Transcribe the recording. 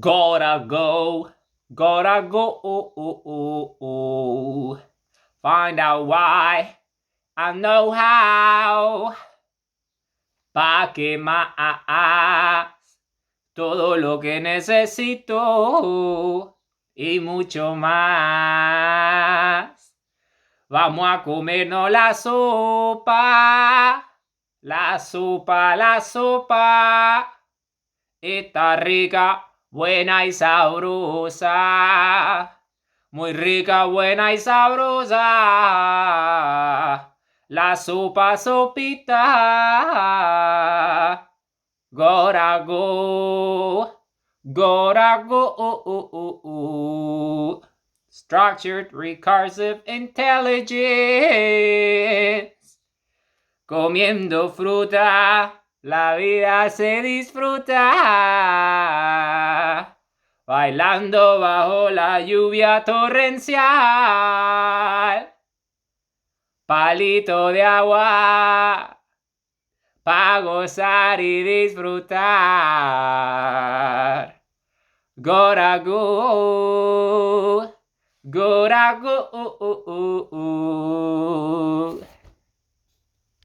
Gotta go, gotta go. Find out why, I know how. Pa' que más todo lo que necesito y mucho más. Vamos a comernos la sopa, la sopa, la sopa. Está rica, buena y sabrosa. Muy rica, buena y sabrosa. La sopa, sopita. Gotta go. Gotta go. Structured recursive intelligence. Comiendo fruta, la vida se disfruta. Bailando bajo la lluvia torrencial. Palito de agua, pa' gozar y disfrutar. Gotta go, gotta go.